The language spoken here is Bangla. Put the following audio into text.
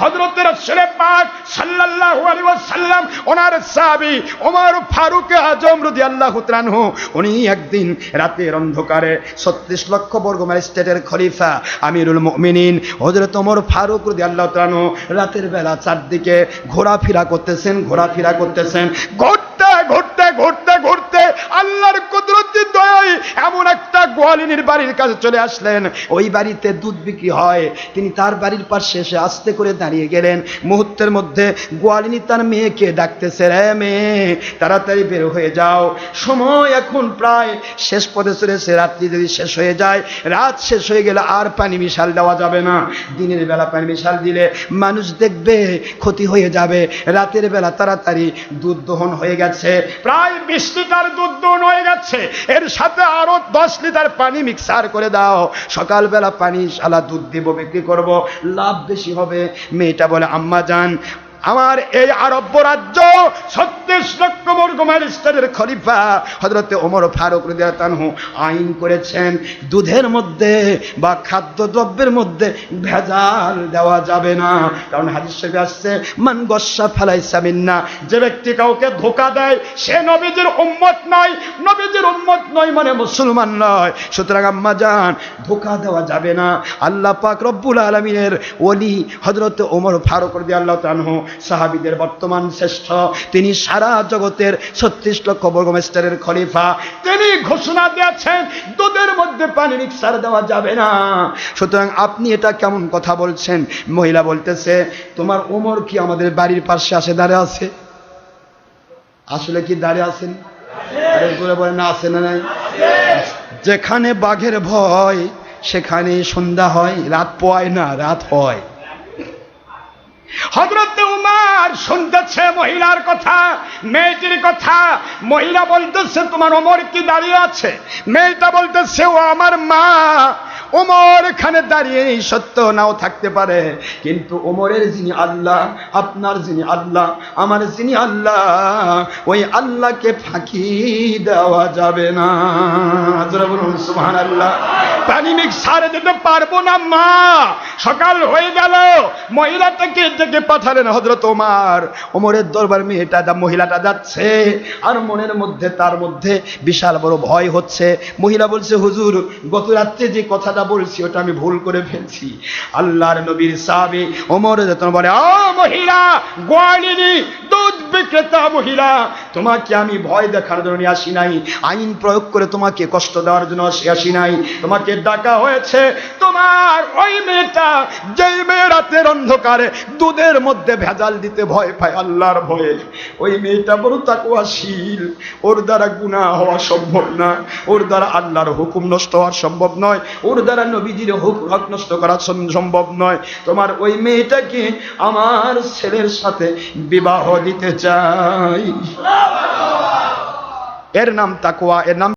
হযরত রাসূল পাক সাল্লাল্লাহু আলাইহি ওয়াসাল্লাম ওনার সাহাবী ওমর ফারুক আজম রাদিয়াল্লাহু তাআলা আনহু উনি একদিন রাতের অন্ধকারে 36 লক্ষ বর্গ মাইল স্টেটের খলিফা আমিরুল মুমিনিন হযরত ওমর ফারুক রাদিয়াল্লাহু তাআলা আনহু রাতের বেলা চারদিকে ঘোরাফেরা করতেছেন ঘুরতে আল্লাহর কুদরতি দয়ায় এমন একটা গোয়ালিনীর বাড়ির কাছে চলে আসলেন। ওই বাড়িতে দুধ বিক্রি হয়। তিনি তার বাড়ির পাশে এসে আস্তে করে দাঁড়িয়ে গেলেন। মুহূর্তের মধ্যে গোয়ালিনী তার মেয়েকে ডাকতেছে, রে মেয়ে তাড়াতাড়ি বের হয়ে যাও, সময় এখন প্রায় শেষ পথে চলেছে, রাত্রি যদি শেষ হয়ে যায়, রাত শেষ হয়ে গেলে আর পানি মিশাল দেওয়া যাবে না। দিনের বেলা পানি মিশাল দিলে মানুষ দেখবে, ক্ষতি হয়ে যাবে। রাতের বেলা তাড়াতাড়ি দুধ দহন হয়ে গেছে, প্রায় 20 লিটার দুধ দহন হয়ে গেছে, এর সাথে আরো 10 লিটার পানি মিক্সার করে দাও, সকালবেলা পানি শালা দুধ দিব, বিক্রি করব, লাভ বেশি হবে। মেয়েটা বলে, আম্মা জান, আমার এই আরব রাজ্য 36 লক্ষ বর্গ মাইল স্টেটের খলিফা হযরত ওমর ফারুক রাদিয়াল্লাহু আনহু আইন করেছেন দুধের মধ্যে বা খাদ্যদ্রব্যের মধ্যে ভেজাল দেওয়া যাবে না। কারণ হাদিস শরীফে আসছে, মান গস্সা ফালাইসা মিন্না, যে ব্যক্তি কাউকে ধোঁকা দেয় সে নবীজির উম্মত নয় মানে মুসলমান নয়। সুতরাং আম্মা জান, ধোঁকা দেওয়া যাবে না। আল্লাহ পাক রব্বুল আলামিনের ওলি হযরত ওমর ফারুক রাদিয়াল্লাহু আনহু সাহাবীদের বর্তমান শ্রেষ্ঠ, তিনি সারা জগতের 36 লক্ষ বর্গ মাইলের খলিফা, তিনি ঘোষণা দিয়েছেন দুধের মধ্যে পানি মিক্সার দেওয়া যাবে না। সুতরাং আপনি এটা কেমন কথা বলছেন? মহিলা বলতেছে, তোমার ওমর কি আমাদের বাড়ির পাশে আসে দাঁড়িয়ে আছে? আসলে কি দাঁড়িয়ে আছেন? আরে বলে বলে না, আছে না নাই? যেখানে বাঘের ভয় সেখানে সন্ধ্যা হয়, রাত পোয়ায় না, রাত হয়। হযরত উমর শুনতেছে মহিলার কথা, মেয়েটির কথা। মহিলা বলতেছে, তোমার ওমর কি দাঁড়িয়ে আছে? মেয়েটা বলতেছে, ও আমার মা, ওমর এখানে দাঁড়িয়ে নেই, সত্য নাও থাকতে পারে, কিন্তু ওমরের যিনি আল্লাহ, আপনার যিনি আল্লাহ, আমার যিনি আল্লাহ, ওই আল্লাহকে ফাঁকি দেওয়া যাবে না। যারা বলুন সুবহানাল্লাহ। পানি মিক্সারে দিতে পারবো না মা। সকাল হয়ে গেল, মহিলাটাকে ডেকে পাঠালেন হযরত ওমর। ওমরের দরবার মহিলাটা যাচ্ছে, আর মনের মধ্যে তার মধ্যে বিশাল বড় ভয় হচ্ছে। মহিলা বলছে, হুজুর, গত রাত্রে যে কথাটা বলছি ওটা আমি ভুল করে ফেলছি। আল্লাহর নবীর সাহাবী ওমর যখন বলে, ও মহিলা, গোয়ালিনী, দুধ বিক্রেতা মহিলা, তোমাকে আমি ভয় দেখানোর জন্য আসি নাই, আইন প্রয়োগ করে তোমাকে কষ্ট দেওয়ার জন্য আসি নাই। তোমাকে ডাকা হয়েছে তোমার ওই মেয়েটা, যেই মেয়ে রাতের অন্ধকারে দুধের মধ্যে ভেজাল দিতে ভয় পায় আল্লাহর ভয়ে। ওই মেয়েটা বড় তাকওয়াশীল, ওর দ্বারা গুনাহ হওয়া সম্ভব না, ওর দ্বারা আল্লাহর হুকুম নষ্ট হওয়া সম্ভব নয়, ওর দ্বারা নবীজির হক নষ্ট করা সম্ভব নয়। তোমার ওই মেয়েটাকে আমার ছেলের সাথে বিবাহ দিতে চাই। এর নাম তাকওয়া, এর নাম